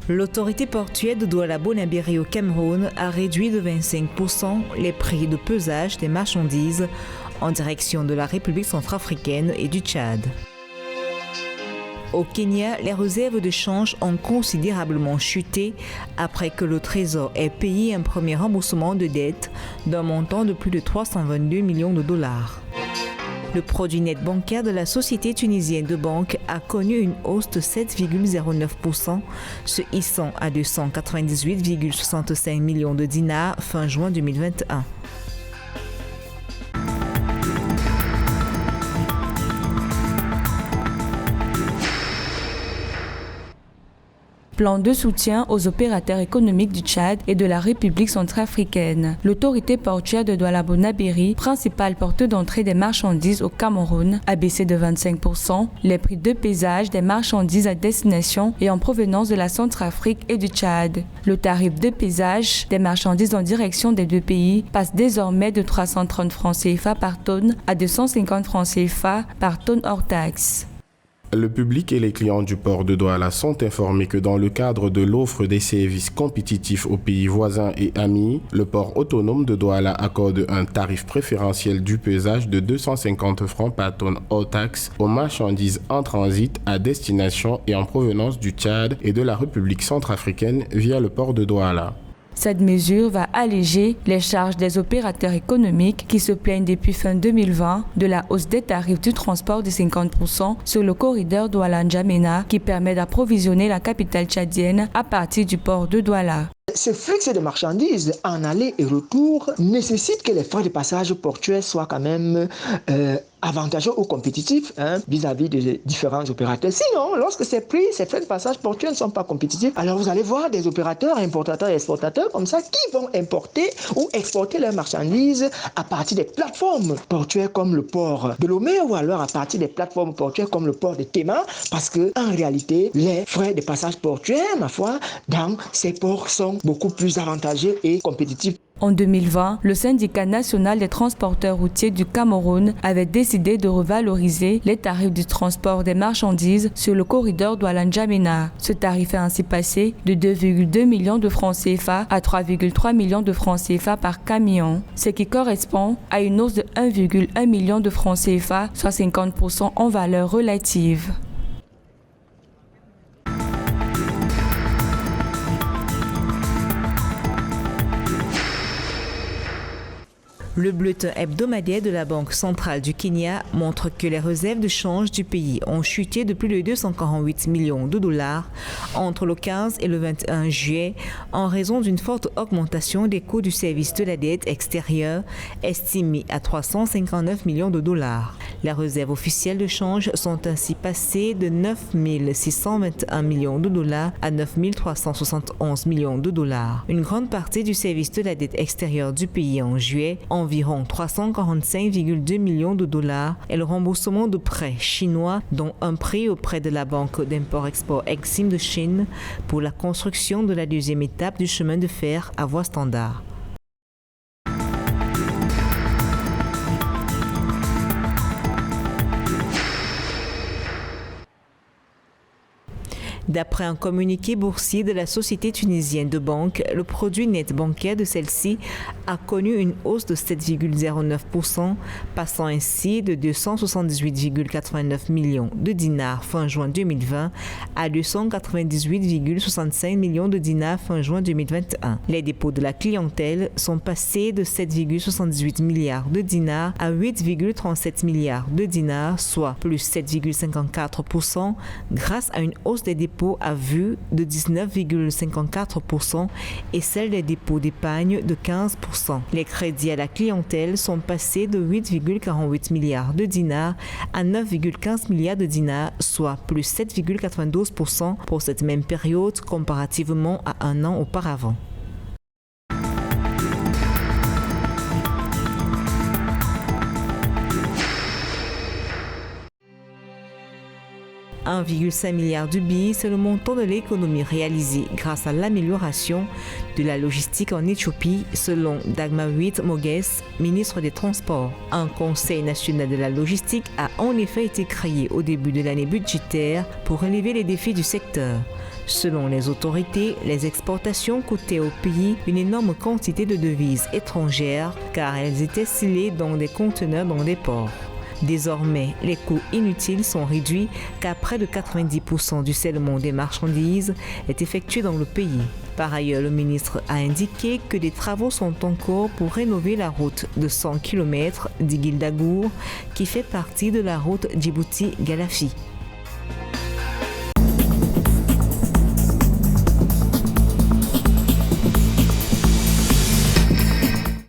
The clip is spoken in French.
L'autorité portuaire de Douala-Bonabéry au Cameroun a réduit de 25% les prix de pesage des marchandises en direction de la République centrafricaine et du Tchad. Au Kenya, les réserves de change ont considérablement chuté après que le Trésor ait payé un premier remboursement de dette d'un montant de plus de 322 millions de dollars. Le produit net bancaire de la Société tunisienne de banque a connu une hausse de 7,09%, se hissant à 298,65 millions de dinars fin juin 2021. Plan de soutien aux opérateurs économiques du Tchad et de la République centrafricaine. L'autorité portuaire de Douala-Bonabéry, principale porte d'entrée des marchandises au Cameroun, a baissé de 25% les prix de pesage des marchandises à destination et en provenance de la Centrafrique et du Tchad. Le tarif de pesage des marchandises en direction des deux pays passe désormais de 330 francs CFA par tonne à 250 francs CFA par tonne hors taxe. Le public et les clients du port de Douala sont informés que dans le cadre de l'offre des services compétitifs aux pays voisins et amis, le port autonome de Douala accorde un tarif préférentiel du pesage de 250 francs par tonne hors taxe aux marchandises en transit à destination et en provenance du Tchad et de la République centrafricaine via le port de Douala. Cette mesure va alléger les charges des opérateurs économiques qui se plaignent depuis fin 2020 de la hausse des tarifs du transport de 50% sur le corridor Douala-N'Djamena qui permet d'approvisionner la capitale tchadienne à partir du port de Douala. Ce flux de marchandises en aller et retour nécessite que les frais de passage portuaires soient quand même avantageux ou compétitifs vis-à-vis des différents opérateurs. Sinon, lorsque ces frais de passage portuaires ne sont pas compétitifs, alors vous allez voir des opérateurs, importateurs et exportateurs comme ça qui vont importer ou exporter leurs marchandises à partir des plateformes portuaires comme le port de Lomé ou alors à partir des plateformes portuaires comme le port de Tema parce que en réalité, les frais de passage portuaires, ma foi, dans ces ports sont beaucoup plus avantageux et compétitifs. En 2020, le syndicat national des transporteurs routiers du Cameroun avait décidé de revaloriser les tarifs du transport des marchandises sur le corridor Douala-N'Djamena. Ce tarif est ainsi passé de 2,2 millions de francs CFA à 3,3 millions de francs CFA par camion, ce qui correspond à une hausse de 1,1 million de francs CFA, soit 50% en valeur relative. Le bulletin hebdomadaire de la Banque centrale du Kenya montre que les réserves de change du pays ont chuté de plus de 248 millions de dollars entre le 15 et le 21 juillet en raison d'une forte augmentation des coûts du service de la dette extérieure estimé à 359 millions de dollars. Les réserves officielles de change sont ainsi passées de 9 621 millions de dollars à 9 371 millions de dollars. Une grande partie du service de la dette extérieure du pays en juillet, environ 345,2 millions de dollars, est le remboursement de prêts chinois, dont un prêt auprès de la Banque d'import-export Exim de Chine pour la construction de la deuxième étape du chemin de fer à voie standard. D'après un communiqué boursier de la Société tunisienne de banque, le produit net bancaire de celle-ci a connu une hausse de 7,09%, passant ainsi de 278,89 millions de dinars fin juin 2020 à 298,65 millions de dinars fin juin 2021. Les dépôts de la clientèle sont passés de 7,78 milliards de dinars à 8,37 milliards de dinars, soit plus 7,54% grâce à une hausse des dépôts à vue de 19,54% et celle des dépôts d'épargne de 15%. Les crédits à la clientèle sont passés de 8,48 milliards de dinars à 9,15 milliards de dinars, soit plus 7,92% pour cette même période comparativement à un an auparavant. 1,5 milliard de billets, c'est le montant de l'économie réalisée grâce à l'amélioration de la logistique en Éthiopie, selon Dagmawit Moges, ministre des Transports. Un Conseil national de la logistique a en effet été créé au début de l'année budgétaire pour relever les défis du secteur. Selon les autorités, les exportations coûtaient au pays une énorme quantité de devises étrangères car elles étaient scellées dans des conteneurs dans des ports. Désormais, les coûts inutiles sont réduits car près de 90% du scellement des marchandises est effectué dans le pays. Par ailleurs, le ministre a indiqué que des travaux sont en cours pour rénover la route de 100 km d'Iguildagour qui fait partie de la route Djibouti-Galafi.